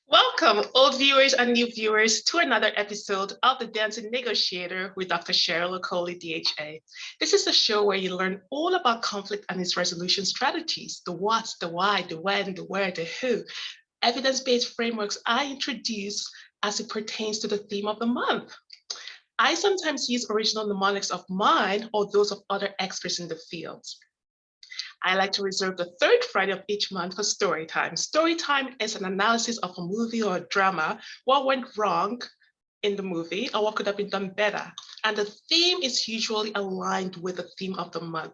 Welcome, old viewers and new viewers, to another episode of The Dancing Negotiator with Dr. Cheryl Okoli, DHA. This is a show where you learn all about conflict and its resolution strategies, the what, the why, the when, the where, the who, evidence-based frameworks I introduce as it pertains to the theme of the month. I sometimes use original mnemonics of mine or those of other experts in the field. I like to reserve the third Friday of each month for story time. Story time is an analysis of a movie or a drama, what went wrong in the movie or what could have been done better. And the theme is usually aligned with the theme of the month.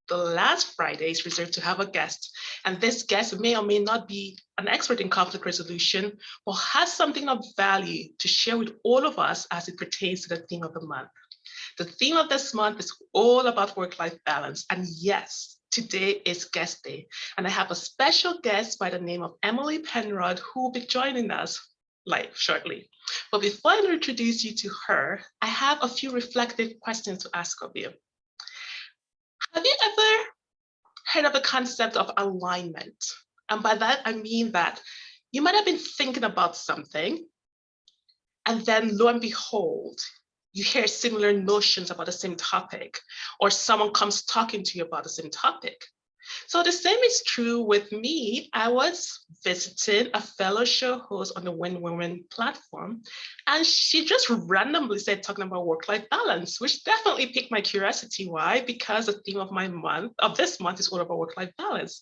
The last Friday is reserved to have a guest, and this guest may or may not be an expert in conflict resolution, but has something of value to share with all of us as it pertains to the theme of the month. The theme of this month is all about work-life balance, and yes, today is guest day, and I have a special guest by the name of Emmalou Penrod who will be joining us live shortly. But before I introduce you to her, I have a few reflective questions to ask of you. Have you ever heard of the concept of alignment? And by that, I mean that you might have been thinking about something, and then lo and behold, you hear similar notions about the same topic, or someone comes talking to you about the same topic. So the same is true with me. I was visiting a fellow show host on the Win-Win-Win platform, and she just randomly said talking about work-life balance, which definitely piqued my curiosity. Why? Because the theme of this month is all about work-life balance.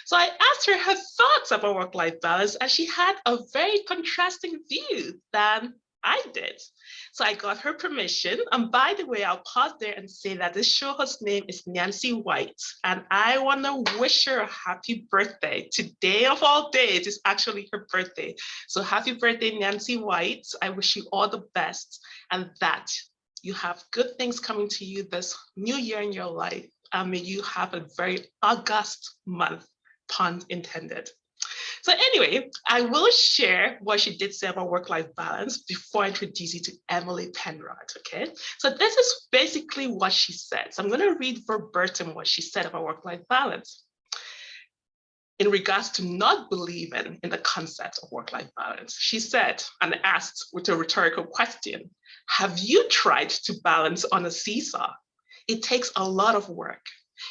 So I asked her her thoughts about work-life balance, and she had a very contrasting view than I did. So I got her permission. And by the way, I'll pause there and say that this show host's name is Nancy White. And I want to wish her a happy birthday. Today of all days is actually her birthday. So happy birthday, Nancy White. I wish you all the best and that you have good things coming to you this new year in your life. And may you have a very august month, pun intended. So anyway, I will share what she did say about work-life balance before I introduce you to Emmalou Penrod, okay? So this is basically what she said. So I'm going to read verbatim what she said about work-life balance in regards to not believing in the concept of work-life balance. She said, and asked with a rhetorical question, have you tried to balance on a seesaw? It takes a lot of work.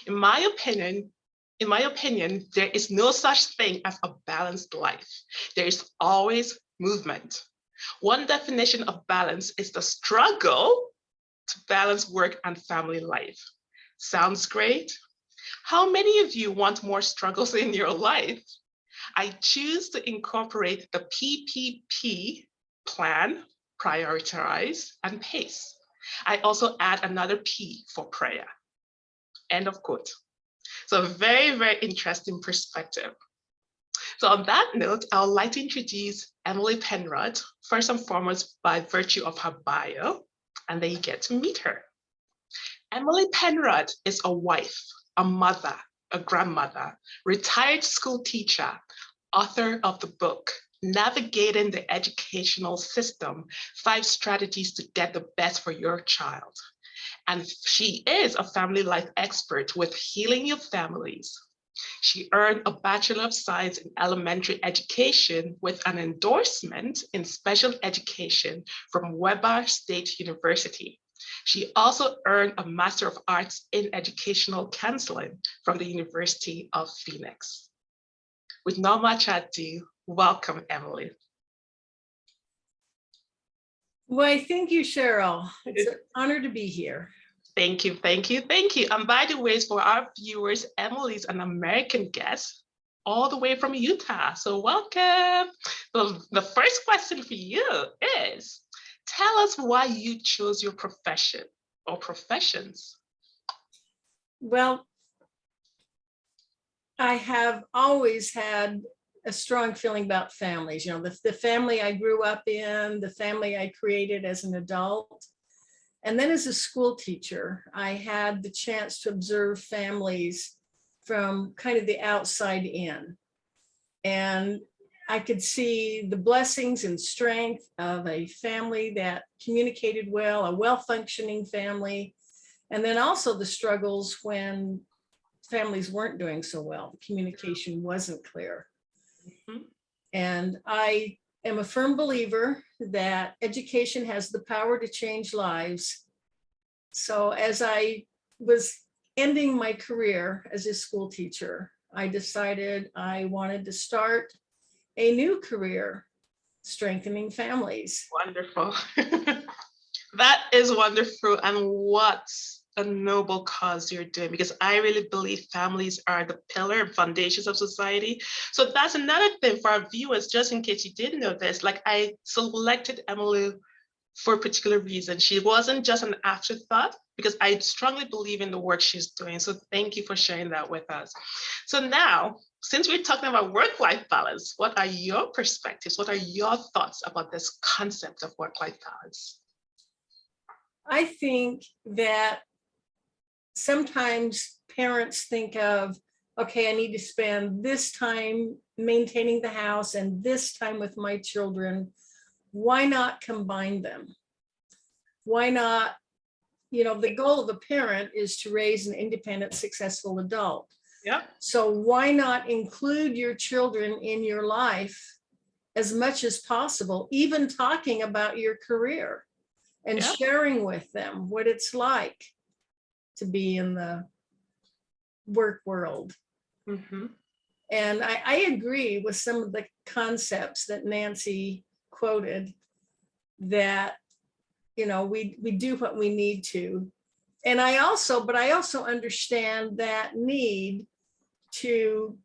In my opinion, there is no such thing as a balanced life. There is always movement. One definition of balance is the struggle to balance work and family life. Sounds great? How many of you want more struggles in your life? I choose to incorporate the PPP, plan, prioritize, and pace. I also add another P for prayer. End of quote. So very, very interesting perspective. So on that note, I would like to introduce Emmalou Penrod, first and foremost by virtue of her bio, and then you get to meet her. Emmalou Penrod is a wife, a mother, a grandmother, retired school teacher, author of the book, Navigating the Educational System, 5 Strategies to Get the Best for Your Child. And she is a family life expert with Healing Your Families. She earned a Bachelor of Science in Elementary Education with an endorsement in Special Education from Weber State University. She also earned a Master of Arts in Educational Counseling from the University of Phoenix. With no much ado, welcome, Emmalou. Why, thank you, Cheryl. It's an honor to be here. Thank you, thank you, thank you. And by the way, for our viewers, Emily's an American guest all the way from Utah. So welcome. So the first question for you is, tell us why you chose your profession or professions. Well, I have always had a strong feeling about families. You know, the family I grew up in, the family I created as an adult. And then as a school teacher, I had the chance to observe families from kind of the outside in. And I could see the blessings and strength of a family that communicated well, a well-functioning family, and then also the struggles when families weren't doing so well. The communication wasn't clear. Mm-hmm. And I am a firm believer that education has the power to change lives. So as I was ending my career as a school teacher, I decided I wanted to start a new career, strengthening families. Wonderful. That is wonderful. And what a noble cause you're doing, because I really believe families are the pillar and foundations of society. So that's another thing for our viewers, just in case you didn't know this, like I selected Emmalou for a particular reason. She wasn't just an afterthought, because I strongly believe in the work she's doing. So thank you for sharing that with us. So now, since we're talking about work-life balance, what are your perspectives? What are your thoughts about this concept of work-life balance? I think that sometimes parents think of, okay, I need to spend this time maintaining the house and this time with my children. Why not combine them? Why not, the goal of a parent is to raise an independent, successful adult. Yeah. So why not include your children in your life as much as possible, even talking about your career and sharing with them what it's like to be in the work world. Mm-hmm. And I agree with some of the concepts that Nancy quoted, that, we do what we need to. And I also understand that need to,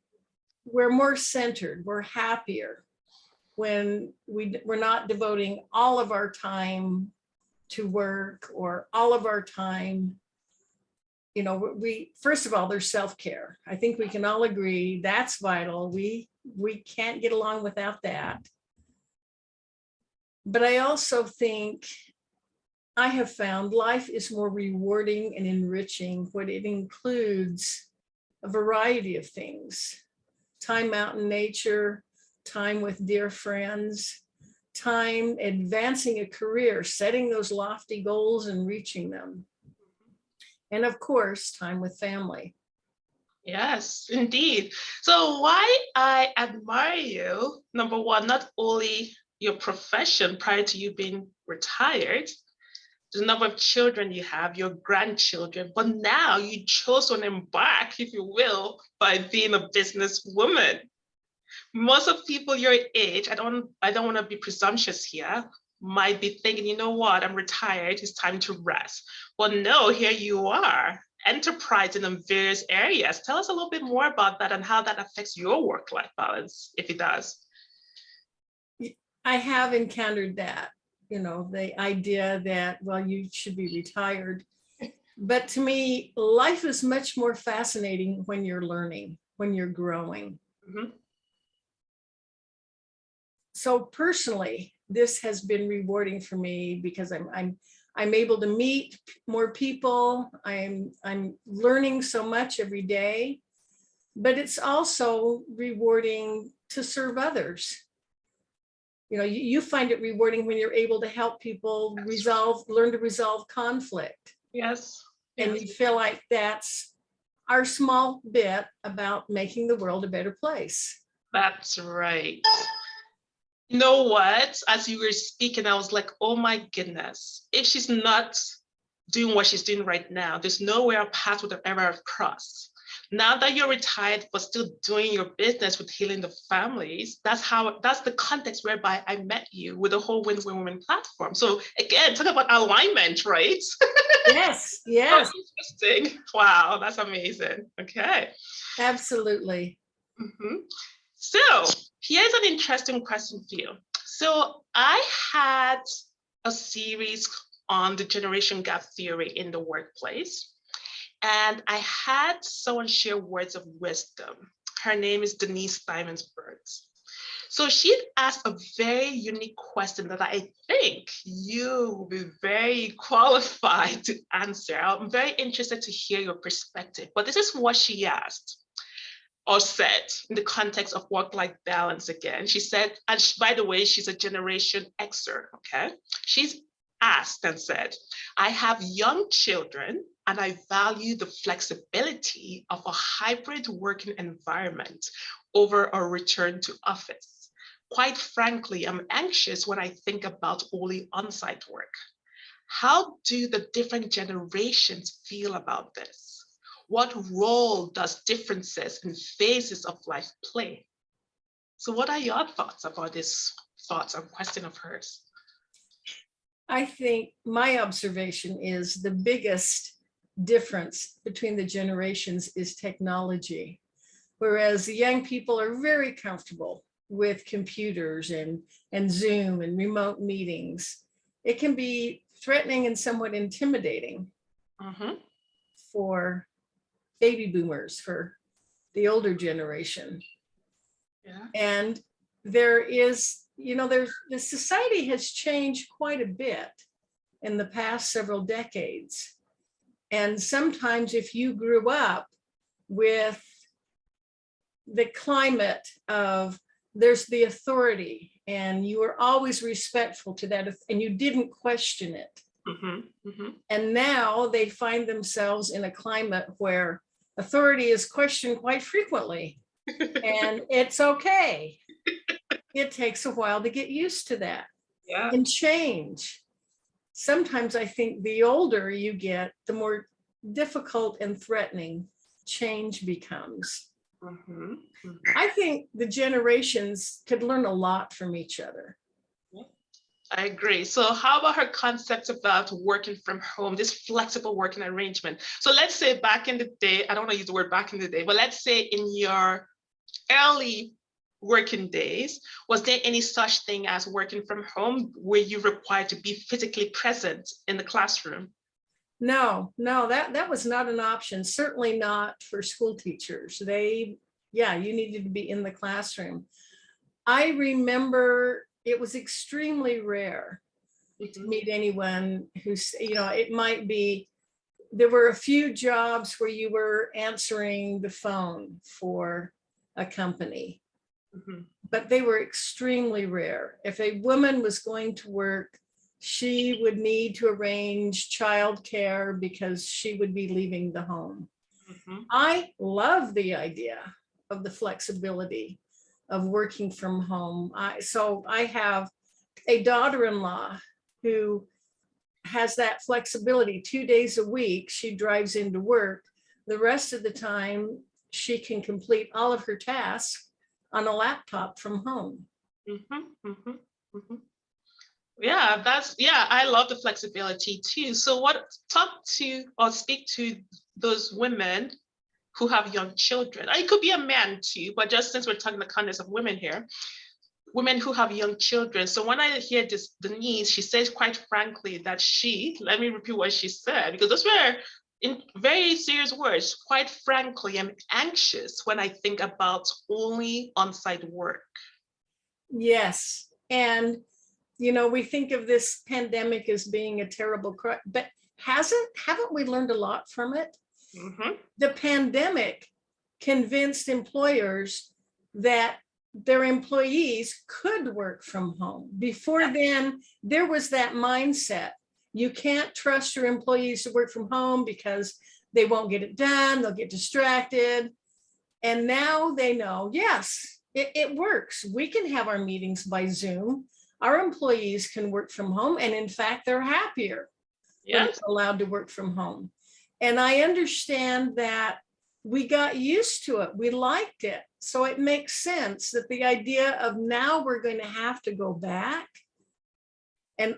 we're more centered, we're happier when we're not devoting all of our time to work or all of our time. We first of all, there's self-care. I think we can all agree that's vital. We can't get along without that. But I also think I have found life is more rewarding and enriching when it includes a variety of things: time out in nature, time with dear friends, time advancing a career, setting those lofty goals and reaching them. And of course, time with family. Yes, indeed. So why I admire you, number one, not only your profession prior to you being retired, the number of children you have, your grandchildren, but now you chose to embark, if you will, by being a businesswoman. Most of people your age, I don't want to be presumptuous here, might be thinking, you know what, I'm retired, it's time to rest. Well, no, here you are, enterprising in various areas. Tell us a little bit more about that and how that affects your work-life balance, if it does. I have encountered that, the idea that, well, you should be retired. But to me, life is much more fascinating when you're learning, when you're growing. Mm-hmm. So personally, this has been rewarding for me because I'm able to meet more people. I'm learning so much every day, but it's also rewarding to serve others. You find it rewarding when you're able to help people learn to resolve conflict. Yes. And you feel like that's our small bit about making the world a better place. That's right. You know what? As you were speaking, I was like, oh my goodness, if she's not doing what she's doing right now, there's nowhere our path would have ever have crossed. Now that you're retired, but still doing your business with healing the families, that's the context whereby I met you with the whole Win-Win Women platform. So again, talk about alignment, right? Yes, yes. So interesting. Wow, that's amazing. Okay. Absolutely. Mm-hmm. So here's an interesting question for you. So I had a series on the generation gap theory in the workplace. And I had someone share words of wisdom. Her name is Denise Diamonds-Birds. So she asked a very unique question that I think you will be very qualified to answer. I'm very interested to hear your perspective, but this is what she asked or said in the context of work-life balance again. She said, and by the way, she's a Generation Xer, okay? She's asked and said, I have young children and I value the flexibility of a hybrid working environment over a return to office. quite frankly, I'm anxious when I think about only on-site work. How do the different generations feel about this? What role does differences and phases of life play? So what are your thoughts about this thoughts and question of hers? I think my observation is the biggest difference between the generations is technology. Whereas the young people are very comfortable with computers and Zoom and remote meetings. It can be threatening and somewhat intimidating for baby boomers, for the older generation. Yeah. And there is, the society has changed quite a bit in the past several decades. And sometimes if you grew up with the climate of there's the authority and you were always respectful to that and you didn't question it. And now they find themselves in a climate where authority is questioned quite frequently and it's okay. It takes a while to get used to that and change. Sometimes I think the older you get, the more difficult and threatening change becomes. I think the generations could learn a lot from each other. I agree. So how about her concepts about working from home, this flexible working arrangement? So let's say back in the day, I don't want to use the word back in the day, but let's say in your early working days, was there any such thing as working from home where you required to be physically present in the classroom? No, that was not an option. Certainly not for school teachers. You needed to be in the classroom. I remember it was extremely rare to meet anyone who's, it might be, there were a few jobs where you were answering the phone for a company, but they were extremely rare. If a woman was going to work, she would need to arrange childcare because she would be leaving the home. I love the idea of the flexibility of working from home. So I have a daughter-in-law who has that flexibility. 2 days a week, she drives into work. The rest of the time, she can complete all of her tasks on a laptop from home. I love the flexibility too. So speak to those women who have young children. It could be a man too, but just since we're talking the context of women here, women who have young children. So when I hear Denise, she says quite frankly that let me repeat what she said, because those were in very serious words. Quite frankly, I'm anxious when I think about only on-site work. Yes, and we think of this pandemic as being a terrible crime, but haven't we learned a lot from it? The pandemic convinced employers that their employees could work from home. Before then, there was that mindset. You can't trust your employees to work from home because they won't get it done, they'll get distracted. And now they know, yes, it works. We can have our meetings by Zoom. Our employees can work from home. And in fact, they're happier when they're allowed to work from home. And I understand that we got used to it. We liked it. So it makes sense that the idea of now we're going to have to go back. And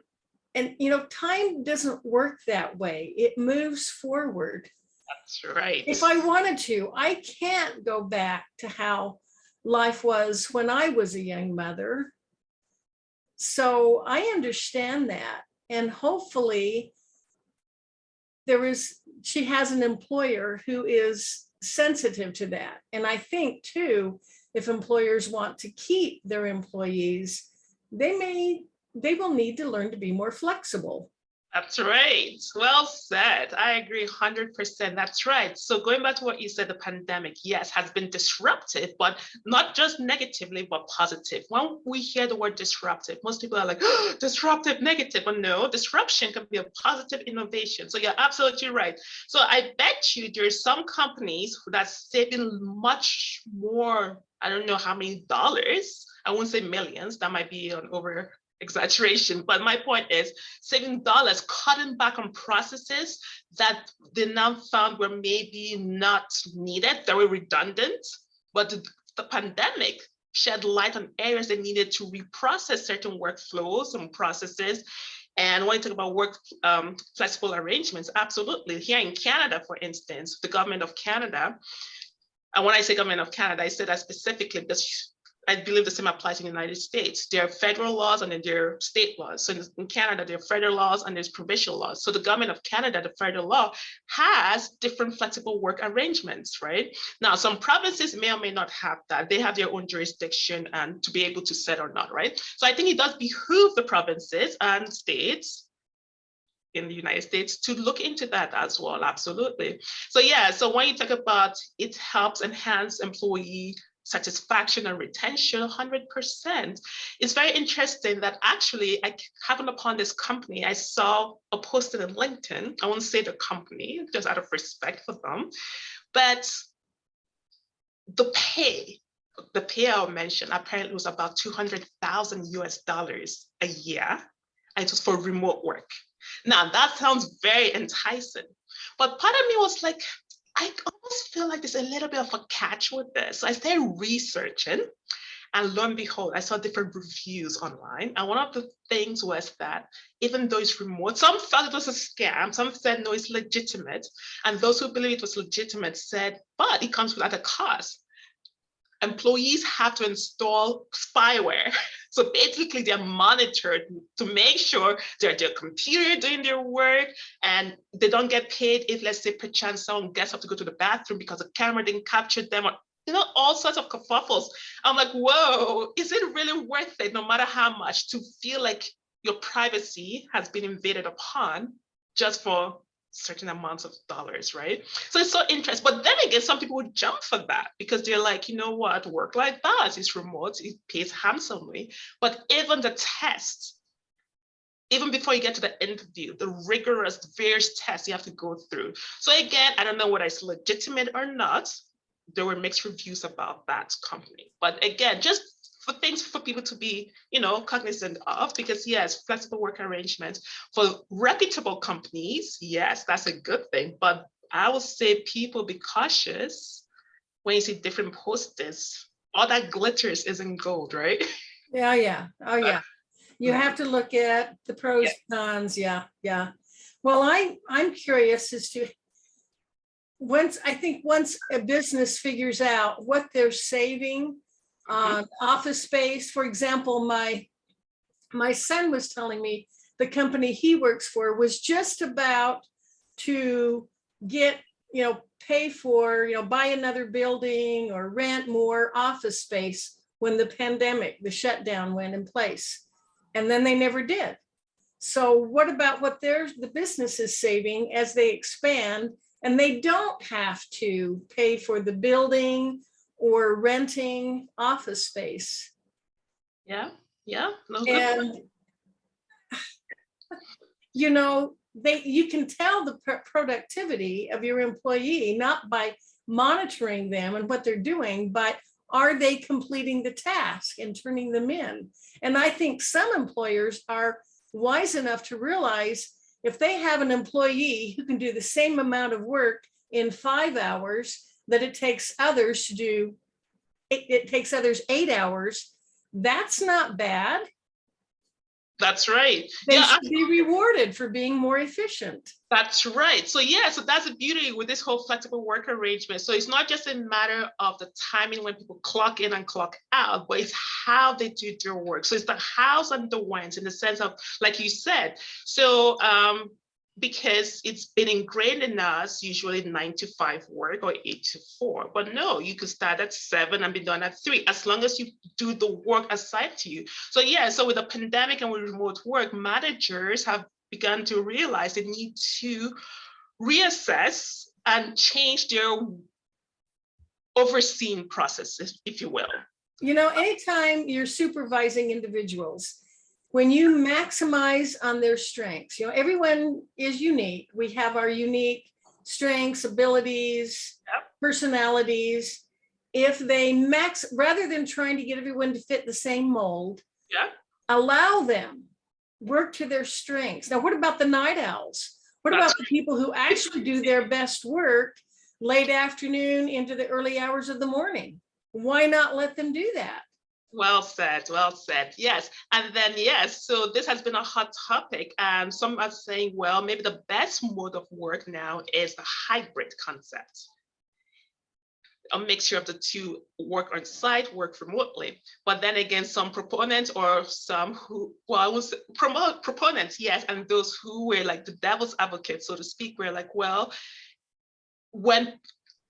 time doesn't work that way. It moves forward. That's right. If I wanted to, I can't go back to how life was when I was a young mother. So I understand that. And hopefully she has an employer who is sensitive to that. And I think too, if employers want to keep their employees, they will need to learn to be more flexible. That's right. Well said. I agree 100%. That's right. So going back to what you said, the pandemic, yes, has been disruptive, but not just negatively, but positive. When we hear the word disruptive, most people are like, oh, disruptive, negative. But no, disruption can be a positive innovation. So you're absolutely right. So I bet you there's some companies that's saving much more, I don't know how many dollars I won't say millions, that might be an over exaggeration, but my point is saving dollars, cutting back on processes that they now found were maybe not needed, they were redundant, but the pandemic shed light on areas that needed to reprocess certain workflows and processes. And when you talk about work flexible arrangements, absolutely. Here in Canada, for instance, the government of Canada, and when I say government of Canada, I say that specifically because I believe the same applies in the United States. There are federal laws and then there are state laws. So in Canada, there are federal laws and there's provincial laws. So the government of Canada, the federal law, has different flexible work arrangements, right? Now, some provinces may or may not have that. They have their own jurisdiction and to be able to set or not, right? So I think it does behoove the provinces and states in the United States to look into that as well, absolutely. So yeah, so when you talk about it helps enhance employee satisfaction and retention, 100%. It's very interesting that actually I happened upon this company. I saw a posted on LinkedIn. I won't say the company, just out of respect for them, but the pay I'll mention apparently was about 200,000 US dollars a year, and it was for remote work. Now that sounds very enticing, but part of me was like, I almost feel like there's a little bit of a catch with this. So I started researching, and lo and behold, I saw different reviews online. And one of the things was that even though it's remote, some felt it was a scam, some said no, it's legitimate. And those who believe it was legitimate said, but it comes without a cost. Employees have to install spyware. So basically they're monitored to make sure they're at their computer doing their work and they don't get paid if, let's say, perchance someone gets up to go to the bathroom because the camera didn't capture them, or all sorts of kerfuffles. I'm like, whoa, is it really worth it, no matter how much, to feel like your privacy has been invaded upon just for certain amounts of dollars, right? So it's so interesting. But then again, some people would jump for that because they're like, you know what, work-life balance is remote, it pays handsomely. But even the tests, even before you get to the interview, the rigorous various tests you have to go through. So again, I don't know whether it's legitimate or not. There were mixed reviews about that company. But again, just for things for people to be, cognizant of, because yes, flexible work arrangements for reputable companies, yes, that's a good thing. But I would say people be cautious when you see different posters. All that glitters isn't gold, right? Yeah. Oh yeah. You have to look at the pros, cons. Yeah. Well, I'm curious as to once a business figures out what they're saving on office space. For example, my son was telling me the company he works for was just about to get, pay for, buy another building or rent more office space when the shutdown went in place. And then they never did. So what about what the business is saving as they expand and they don't have to pay for the building or renting office space? Yeah. No, and you can tell the productivity of your employee not by monitoring them and what they're doing, but are they completing the task and turning them in? And I think some employers are wise enough to realize if they have an employee who can do the same amount of work in 5 hours that it takes others to do, it takes others 8 hours, that's not bad. That's right. They should be rewarded for being more efficient. That's right. So so that's the beauty with this whole flexible work arrangement. So it's not just a matter of the timing when people clock in and clock out, but it's how they do their work. So it's the hows and the whens in the sense of, like you said. So because it's been ingrained in us, usually 9 to 5 work or 8 to 4. But no, you could start at 7 and be done at 3, as long as you do the work assigned to you. So with the pandemic and with remote work, managers have begun to realize they need to reassess and change their overseeing processes, if you will. Anytime you're supervising individuals, when you maximize on their strengths, everyone is unique. We have our unique strengths, abilities, personalities. if they rather than trying to get everyone to fit the same mold, Yeah. allow them work to their strengths. Now, what about the night owls? What about the people who actually do their best work late afternoon into the early hours of the morning? Why not let them do that? Well said, well said. Yes. And then, yes, so this has been a hot topic. And some are saying, well, maybe the best mode of work now is the hybrid concept. A mixture of the two, work on site, work remotely. But then again, some proponents or some who, well, I was proponents, yes, and those who were like the devil's advocate, so to speak, were like, well,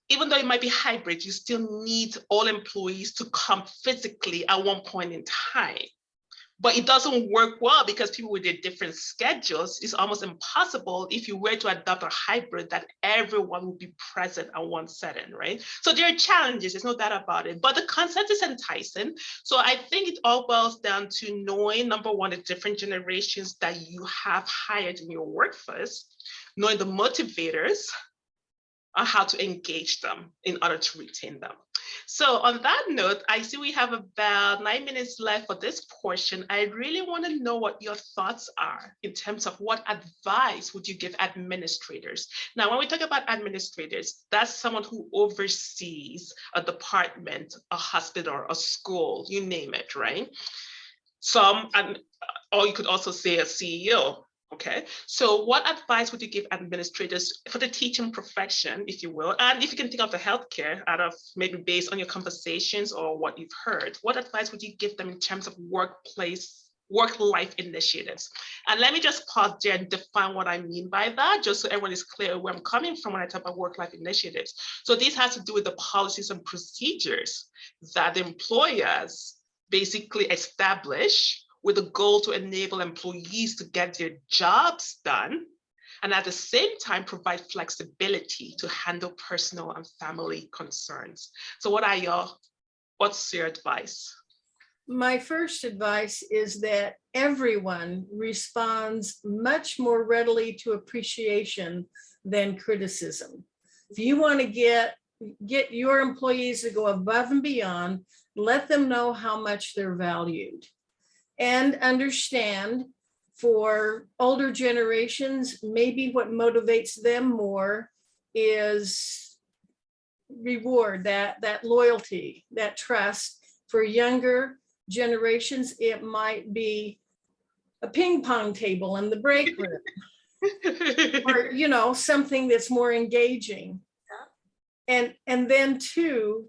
even though it might be hybrid, you still need all employees to come physically at one point in time. But it doesn't work well because people with their different schedules, it's almost impossible if you were to adopt a hybrid that everyone would be present at one setting, right? So there are challenges, there's no doubt about it, but the concept is enticing. So I think it all boils down to knowing, number one, the different generations that you have hired in your workforce, knowing the motivators, on how to engage them in order to retain them. So on that note, I see we have about 9 minutes left for this portion. I really want to know what your thoughts are in terms of what advice would you give administrators? Now, when we talk about administrators, that's someone who oversees a department, a hospital, a school, you name it, right? Or you could also say a CEO. Okay, so what advice would you give administrators for the teaching profession, if you will? And if you can think of the healthcare out of maybe based on your conversations or what you've heard, what advice would you give them in terms of work-life initiatives? And let me just pause there and define what I mean by that, just so everyone is clear where I'm coming from when I talk about work-life initiatives. So this has to do with the policies and procedures that the employers basically establish with a goal to enable employees to get their jobs done, and at the same time provide flexibility to handle personal and family concerns. So what's your advice? My first advice is that everyone responds much more readily to appreciation than criticism. If you want to get your employees to go above and beyond, let them know how much they're valued. And understand, for older generations, maybe what motivates them more is reward, that loyalty, that trust. For younger generations, it might be a ping pong table in the break room, or something that's more engaging. And then to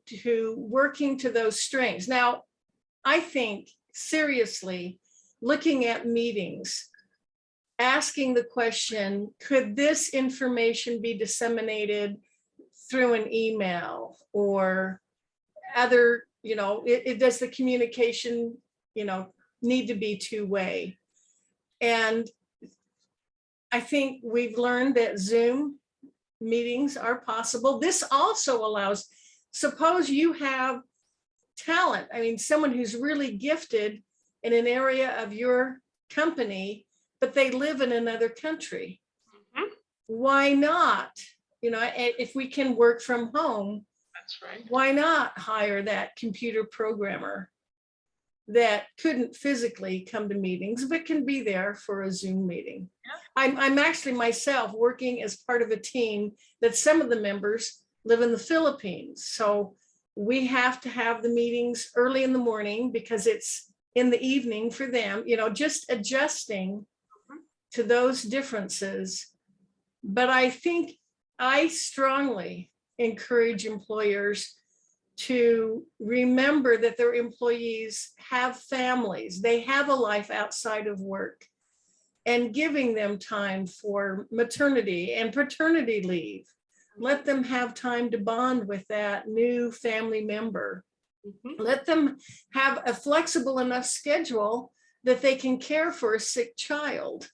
working to those strengths. Now, I think seriously, looking at meetings, asking the question, could this information be disseminated through an email or other, does the communication, need to be two-way? And I think we've learned that Zoom meetings are possible. This also allows, suppose you have talent, someone who's really gifted in an area of your company, but they live in another country. Mm-hmm. Why not? If we can work from home, that's right. Why not hire that computer programmer that couldn't physically come to meetings, but can be there for a Zoom meeting? Yeah. I'm actually myself working as part of a team that some of the members live in the Philippines. So we have to have the meetings early in the morning because it's in the evening for them, just adjusting to those differences. But I think I strongly encourage employers to remember that their employees have families, they have a life outside of work, and giving them time for maternity and paternity leave. Let them have time to bond with that new family member. Mm-hmm. Let them have a flexible enough schedule that they can care for a sick child.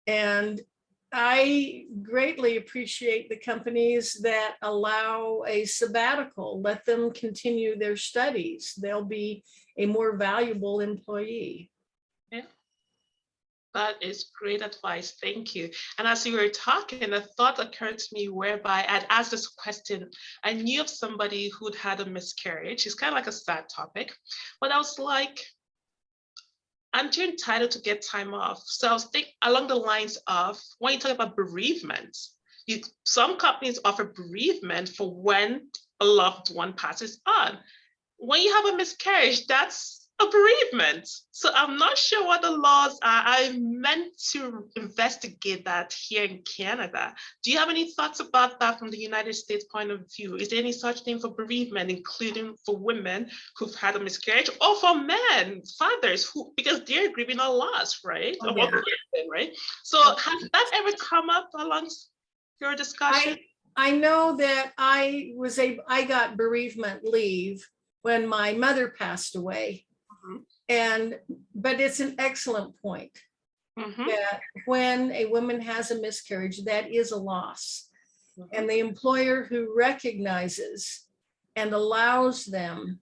And I greatly appreciate the companies that allow a sabbatical. Let them continue their studies. They'll be a more valuable employee. Yeah. That is great advice. Thank you. And as you were talking, a thought occurred to me whereby I'd asked this question. I knew of somebody who'd had a miscarriage. It's kind of like a sad topic, but I was like, aren't you entitled to get time off? So I was thinking along the lines of when you talk about bereavement, some companies offer bereavement for when a loved one passes on. When you have a miscarriage, that's a bereavement. So I'm not sure what the laws are. I meant to investigate that here in Canada. Do you have any thoughts about that from the United States point of view? Is there any such thing for bereavement, including for women who've had a miscarriage, or for men, fathers who, because they're grieving a loss, right? Oh, yeah. Right? So has that ever come up along your discussion? I know that I got bereavement leave when my mother passed away. But it's an excellent point that when a woman has a miscarriage, that is a loss. And the employer who recognizes and allows them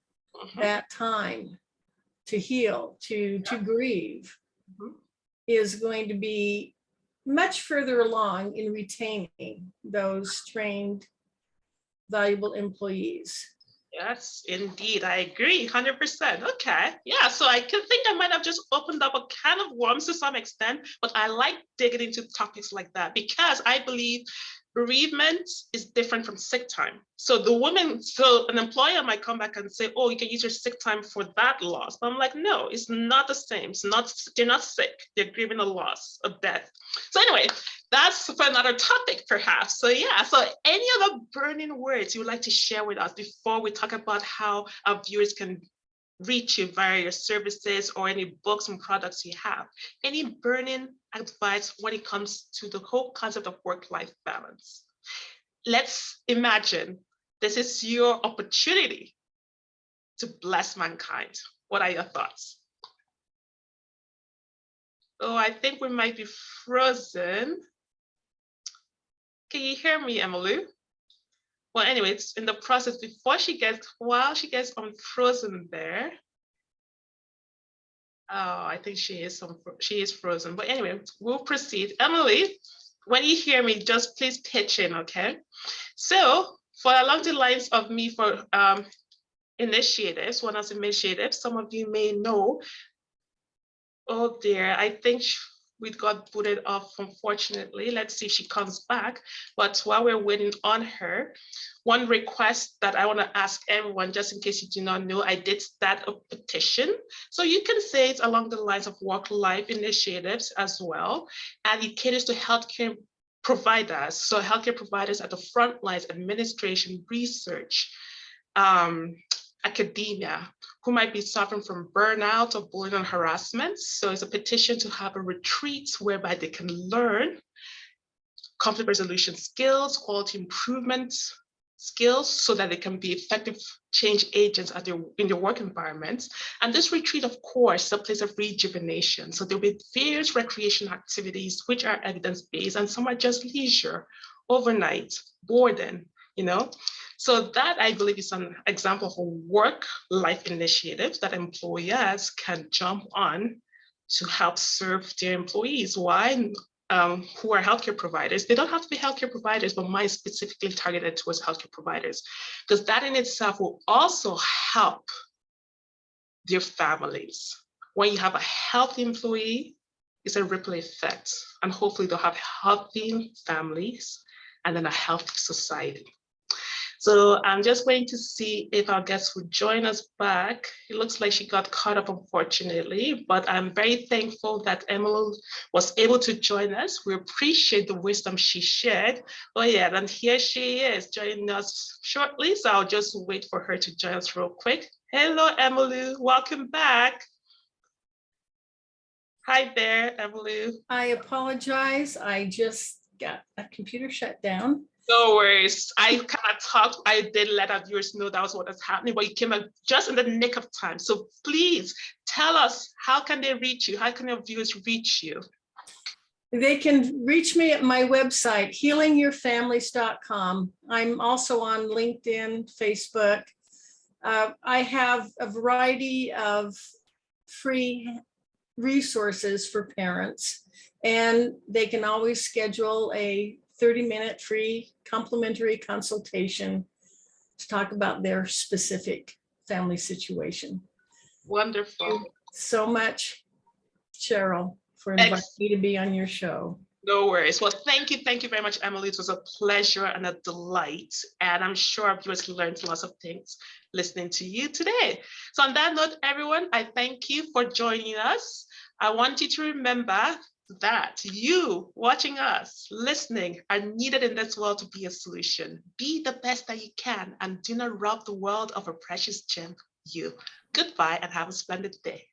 that time to heal, to grieve, is going to be much further along in retaining those trained, valuable employees. Yes, indeed. I agree 100%. Okay. Yeah. So I can think I might have just opened up a can of worms to some extent, but I like digging into topics like that because I believe bereavement is different from sick time. So an employer might come back and say, oh, you can use your sick time for that loss. But I'm like, no, it's not the same. They're not sick. They're grieving a loss, a death. So anyway, that's for another topic, perhaps. So yeah, so any other burning words you would like to share with us before we talk about how our viewers can reach you via your services or any books and products you have? Any burning advice when it comes to the whole concept of work-life balance? Let's imagine this is your opportunity to bless mankind. What are your thoughts? Oh, I think we might be frozen. Can you hear me, Emmalou? Well, anyway, it's in the process while she gets unfrozen there. Oh, I think she is frozen. But anyway, we'll proceed. Emily, when you hear me, just please pitch in, okay? So for along the lines of me for initiatives, one of the initiatives, some of you may know, oh dear, I think we got booted off, unfortunately. Let's see if she comes back. But while we're waiting on her, one request that I want to ask everyone, just in case you do not know, I did start a petition. So you can say it's along the lines of work-life initiatives as well. And it caters to healthcare providers. So healthcare providers at the front lines, administration, research, academia, who might be suffering from burnout or bullying and harassment. So it's a petition to have a retreat whereby they can learn conflict resolution skills, quality improvement skills, so that they can be effective change agents in their work environments. And this retreat, of course, is a place of rejuvenation. So there'll be various recreation activities which are evidence-based, and some are just leisure, overnight, boarding, So that, I believe, is an example of a work-life initiative that employers can jump on to help serve their employees. Why? Who are healthcare providers. They don't have to be healthcare providers, but mine is specifically targeted towards healthcare providers, because that in itself will also help their families. When you have a healthy employee, it's a ripple effect, and hopefully they'll have healthy families and then a healthy society. So I'm just waiting to see if our guest would join us back. It looks like she got caught up, unfortunately, but I'm very thankful that Emmalou was able to join us. We appreciate the wisdom she shared. Oh yeah, and here she is joining us shortly. So I'll just wait for her to join us real quick. Hello, Emmalou, welcome back. Hi there, Emmalou. I apologize. I just got a computer shut down. No worries. I kind of talked. I did let our viewers know that was what was happening, but you came up just in the nick of time. So please tell us, how can they reach you? How can your viewers reach you? They can reach me at my website, healingyourfamilies.com. I'm also on LinkedIn, Facebook. I have a variety of free resources for parents, and they can always schedule a 30-minute free complimentary consultation to talk about their specific family situation. Wonderful. Thank you so much, Cheryl, for inviting me to be on your show. No worries. Well, thank you very much, Emmalou. It was a pleasure and a delight. And I'm sure our viewers learned lots of things listening to you today. So on that note, everyone, I thank you for joining us. I want you to remember that you watching us, listening, are needed in this world to be a solution. Be the best that you can and do not rob the world of a precious gem, you. Goodbye and have a splendid day.